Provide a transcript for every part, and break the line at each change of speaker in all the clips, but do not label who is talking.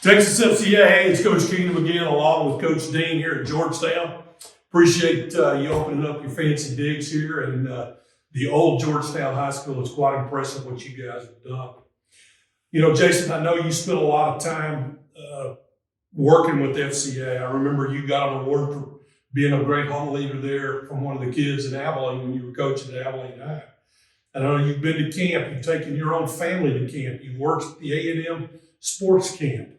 Texas FCA, hey, it's Coach Keenum again, along with Coach Dean here at Georgetown. Appreciate you opening up your fancy digs here, and the old Georgetown High School is quite impressive what you guys have done. You know, Jason, I know you spent a lot of time working with FCA. I remember you got an award for being a great home leader there from one of the kids in Abilene when you were coaching at Abilene High. I know you've been to camp, you've taken your own family to camp, you've worked at the A&M sports camp.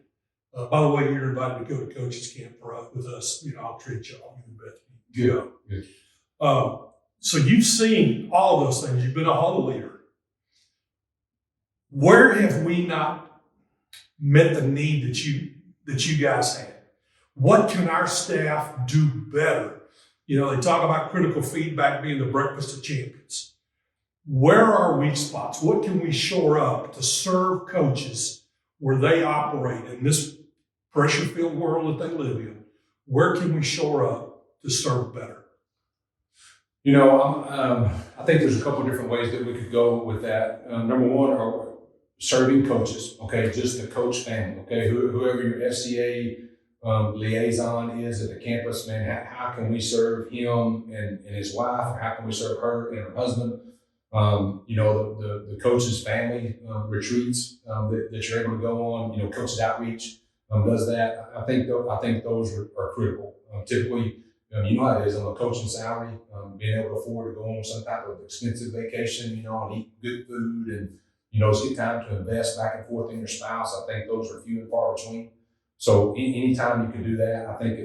By the way, you're invited to go to coaches camp with us. You know, I'll treat y'all. You bet.
Good.
So you've seen all of those things. You've been a home leader. Where have we not met the need that you guys had? What can our staff do better? You know, they talk about critical feedback being the breakfast of champions. Where are weak spots? What can we shore up to serve coaches where they operate in this pressure-filled world that they live in? Where can we shore up to serve better?
You know, I think there's a couple of different ways that we could go with that. Number one, are serving coaches, okay, just the coach family, okay, whoever your FCA liaison is at the campus, man, how can we serve him and his wife, or how can we serve her and her husband? You know, the coaches' family retreats that you're able to go on, you know, coaches outreach does that. I think those are critical. Typically, you know how it is on a coaching salary, being able to afford to go on some type of expensive vacation, you know, and eat good food and, you know, get time to invest back and forth in your spouse. I think those are few and far between. So anytime you can do that, I think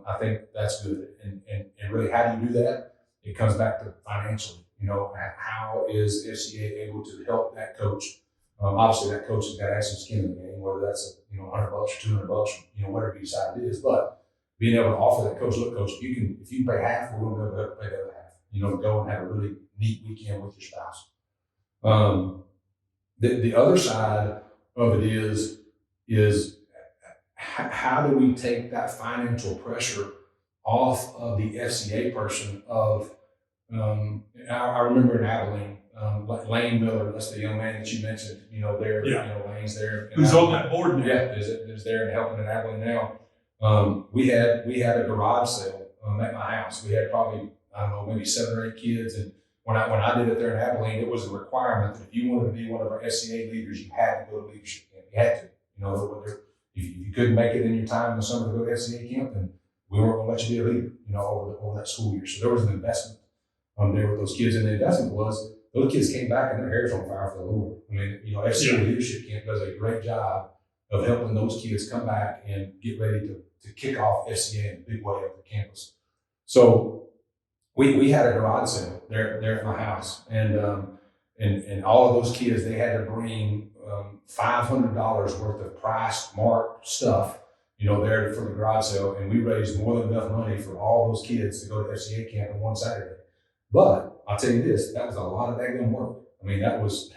I think that's good. And really, how do you do that? It comes back to financially. You know, how is FCA able to help that coach? Obviously, that coach has got to have some skin in the game, whether that's $100 or $200, you know, whatever you decide it is. But being able to offer that coach, look, coach, if you pay half, we're going to be able to pay the other half. You know, to go and have a really neat weekend with your spouse. The other side of it is how do we take that financial pressure off of the FCA person of, I remember in Abilene, Lane Miller, that's the young man that you mentioned, you know, there,
Yeah.
you know, Lane's there.
Who's on that board now?
Yeah, is there and helping in Abilene now. We had a garage sale at my house. We had probably, I don't know, maybe 7 or 8 kids. And when I did it there in Abilene, it was a requirement that if you wanted to be one of our FCA leaders, you had to go to leadership camp. You had to. You know, if you couldn't make it in your time in the summer to go to FCA camp, then we weren't going to let you be a leader, you know, over that school year. So there was an investment there with those kids. And the investment was those kids came back and their hair's on fire for the Lord. I mean, you know, FCA leadership camp does a great job of helping those kids come back and get ready to kick off FCA in a big way at the campus. So we had a garage sale there at my house, and all of those kids, they had to bring $500 worth of priced marked stuff, you know, there for the garage sale, and we raised more than enough money for all those kids to go to FCA camp on one Saturday. But I'll tell you this, that was a lot of daggone work. I mean, that was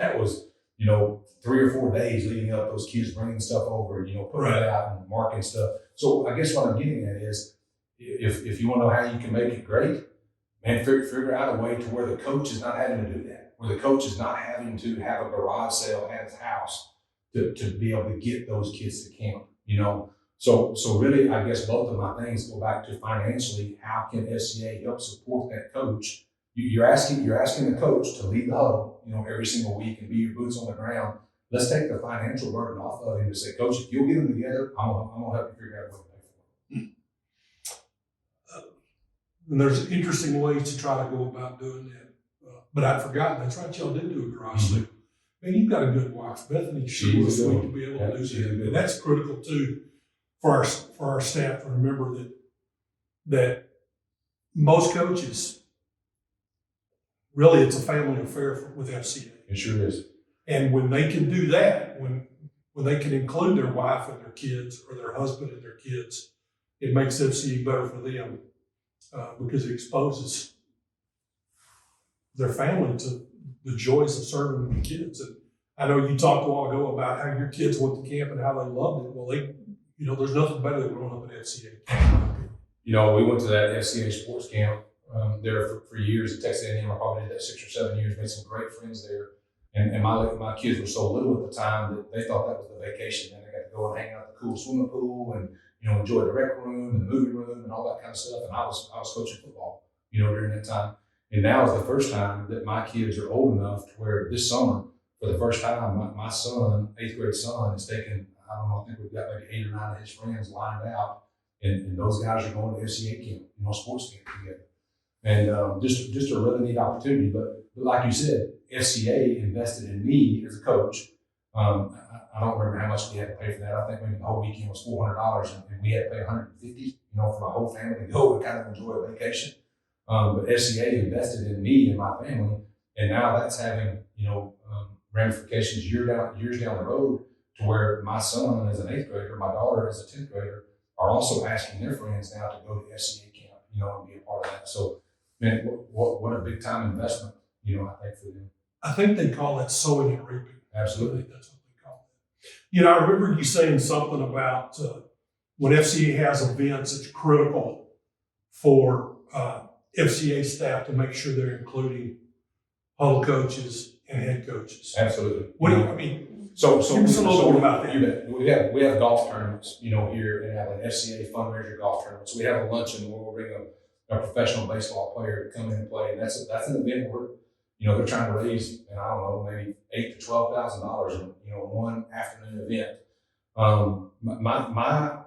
you know, 3 or 4 days leading up, those kids bringing stuff over, you know, putting it out and marking stuff. So I guess what I'm getting at is, if you want to know how you can make it great, man, figure out a way to where the coach is not having to do that, where the coach is not having to have a garage sale at his house to be able to get those kids to camp, you know. So really, I guess both of my things go back to financially. How can SCA help support that coach? You're asking the coach to lead the huddle, you know, every single week and be your boots on the ground. Let's take the financial burden off of him to say, Coach, if you'll get them together, I'm gonna help you figure out what to pay for it.
And there's interesting ways to try to go about doing that. But I'd forgotten, that's right, y'all did do a garage sale. Man, you've got a good wife. Bethany sure was sweet to be able to do that. And that's critical too for our staff to remember that most coaches, really, it's a family affair with FCA.
It sure is.
And when they can do that, when they can include their wife and their kids or their husband and their kids, it makes FCA better for them because it exposes their family to the joys of serving the kids. And I know you talked a while ago about how your kids went to camp and how they loved it. Well, you know, there's nothing better than growing up at FCA camp.
You know, we went to that FCA sports camp there for years at Texas A&M. I probably did that 6 or 7 years, made some great friends there. And my kids were so little at the time that they thought that was the vacation. And they got to go and hang out at the cool swimming pool and, enjoy the rec room and the movie room and all that kind of stuff. And I was coaching football, during that time. And now is the first time that my kids are old enough to where this summer, for the first time, my son, 8th grade son, is taking, I don't know, I think we've got maybe 8 or 9 of his friends lined out. And those guys are going to FCA camp, sports camp together. And just a really neat opportunity. But like you said, FCA invested in me as a coach. I don't remember how much we had to pay for that. I think maybe the whole weekend was $400, and we had to pay $150, for my whole family to go and kind of enjoy a vacation. But FCA invested in me and my family, and now that's having ramifications years down the road to where my son as an 8th grader, my daughter as a 10th grader, are also asking their friends now to go to FCA camp, and be a part of that. So, man, what a big time investment, I think for them.
I think they call it sowing and reaping.
Absolutely.
I think that's what they call it. I remember you saying something about when FCA has events, it's critical for FCA staff to make sure they're including huddle coaches and head coaches.
Absolutely.
What do you, I mean,
so
give us a little more about that.
You bet. We have golf tournaments, here in Abilene, FCA fundraiser golf tournaments. We have a luncheon where we'll bring a professional baseball player to come in and play. And that's an event where, they're trying to raise, and I don't know, maybe $8,000 to $12,000 in, one afternoon event. My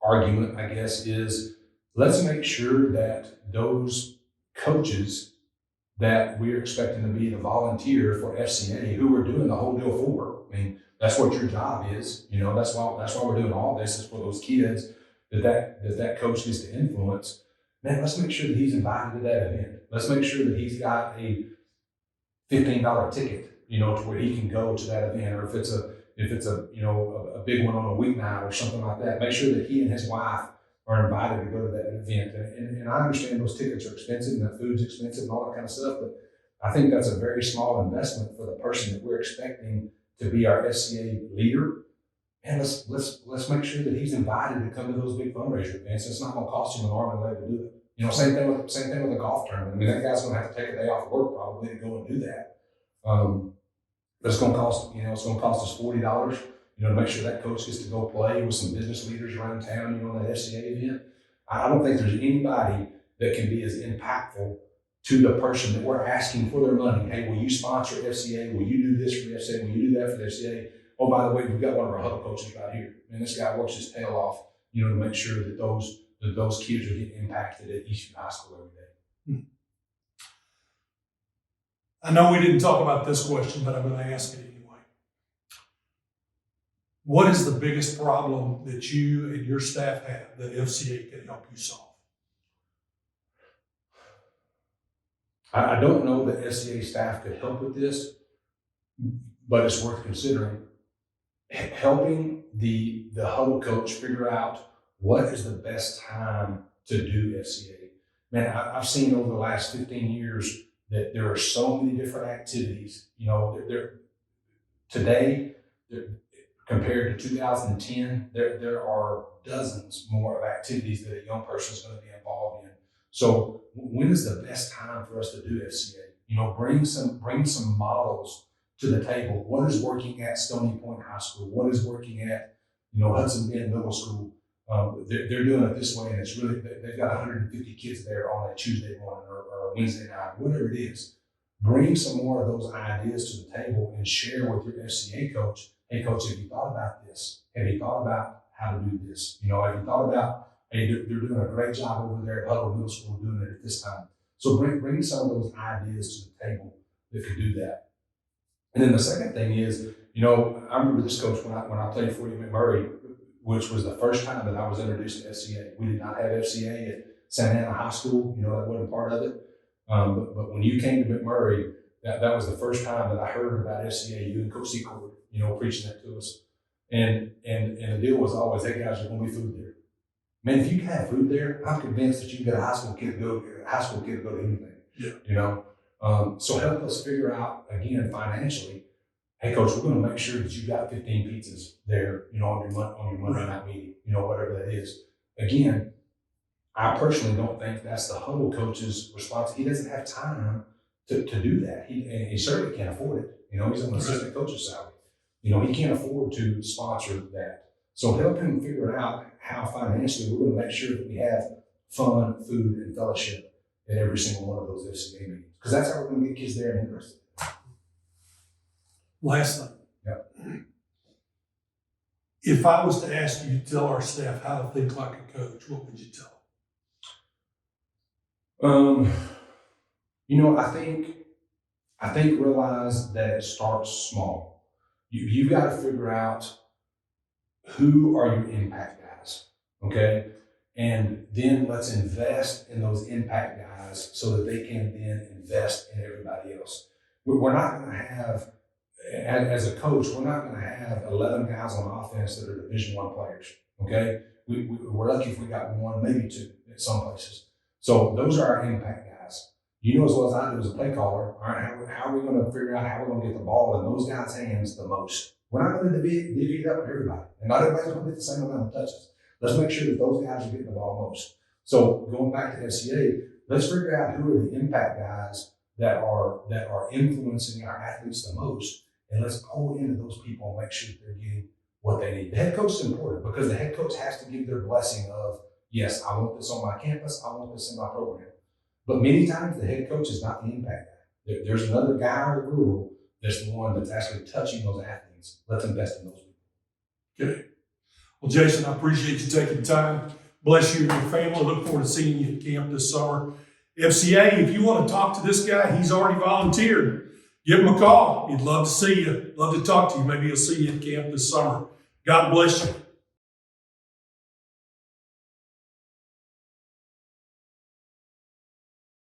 argument, I guess, is let's make sure that those coaches that we're expecting to be the volunteer for FCA, who we're doing the whole deal for. I mean, that's what your job is. That's why we're doing all this, is for those kids that coach gets to influence. Man, let's make sure that he's invited to that event. Let's make sure that he's got a $15 ticket, to where he can go to that event, or if it's a a big one on a weeknight or something like that. Make sure that he and his wife are invited to go to that event. And I understand those tickets are expensive and that food's expensive and all that kind of stuff, but I think that's a very small investment for the person that we're expecting to be our FCA leader. And let's make sure that he's invited to come to those big fundraiser events. It's not going to cost him an arm and a leg to do it. Same thing with a golf tournament. I mean, that guy's going to have to take a day off of work probably to go and do that. But it's going to cost, us $40, to make sure that coach gets to go play with some business leaders around town, on that FCA event. I don't think there's anybody that can be as impactful to the person that we're asking for their money. Hey, will you sponsor FCA? Will you do this for the FCA? Will you do that for the FCA? Oh, by the way, we've got one of our huddle coaches right here. And this guy works his tail off, to make sure that those kids are getting impacted at Eastview High School every day.
I know we didn't talk about this question, but I'm going to ask it anyway. What is the biggest problem that you and your staff have that FCA can help you solve?
I don't know that FCA staff could help with this, but it's worth considering. Helping the huddle coach figure out what is the best time to do FCA. Man, I've seen over the last 15 years that there are so many different activities. Today, compared to 2010, there are dozens more of activities that a young person is going to be involved in. So when is the best time for us to do FCA? Bring some models to the table. What is working at Stony Point High School? What is working at Hudson Bend Middle School? They're doing it this way, and it's really, they've got 150 kids there on a Tuesday morning or Wednesday night, whatever it is. Bring some more of those ideas to the table and share with your FCA coach. Hey, coach, have you thought about this? Have you thought about how to do this? Have you thought about, hey, they're doing a great job over there at Huddle Middle School doing it at this time. So bring some of those ideas to the table that could do that. And then the second thing is, I remember this coach when I played for you at McMurray, which was the first time that I was introduced to FCA. We did not have FCA at Santa Ana High School. That wasn't part of it. But when you came to McMurray, that was the first time that I heard about FCA. You and Coach Secord, preaching that to us. And the deal was always, hey guys, there's going to be food there. Man, if you can have food there, I'm convinced that you can get a high school kid to go to anything.
Yeah.
So help us figure out, again, financially, hey coach, we're going to make sure that you've got 15 pizzas there, on your Monday night meeting, whatever that is. Again, I personally don't think that's the huddle coach's response. He doesn't have time to do that. He certainly can't afford it. He's on the assistant coach's salary. He can't afford to sponsor that. So help him figure out how financially we're going to make sure that we have fun, food, and fellowship at every single one of those FCA meetings. Because that's how we're going to get kids there and interested.
Last thing.
Yep.
If I was to ask you to tell our staff how to think like a coach, what would you tell them?
I think realize that it starts small. You've got to figure out who are your impact guys, okay? And then let's invest in those impact guys so that they can then invest in everybody else. We're not going to have, as a coach, we're not going to have 11 guys on offense that are Division I players, okay? We're lucky if we got one, maybe two at some places. So those are our impact guys. You know as well as I do as a play caller, all right, how are we going to figure out how we're going to get the ball in those guys' hands the most? We're not going to divvy it up with everybody. And not everybody's going to get the same amount of touches. Let's make sure that those guys are getting the ball most. So going back to FCA, let's figure out who are the impact guys that are influencing our athletes the most. And let's pour into those people and make sure that they're getting what they need. The head coach is important because the head coach has to give their blessing of, yes, I want this on my campus. I want this in my program. But many times the head coach is not the impact guy. There's another guy or girl that's the one that's actually touching those athletes. Let's invest in those people.
Okay. Well, Jason, I appreciate you taking time. Bless you and your family. Look forward to seeing you at camp this summer. FCA, if you want to talk to this guy, he's already volunteered. Give him a call. He'd love to see you. Love to talk to you. Maybe he'll see you at camp this summer. God bless you.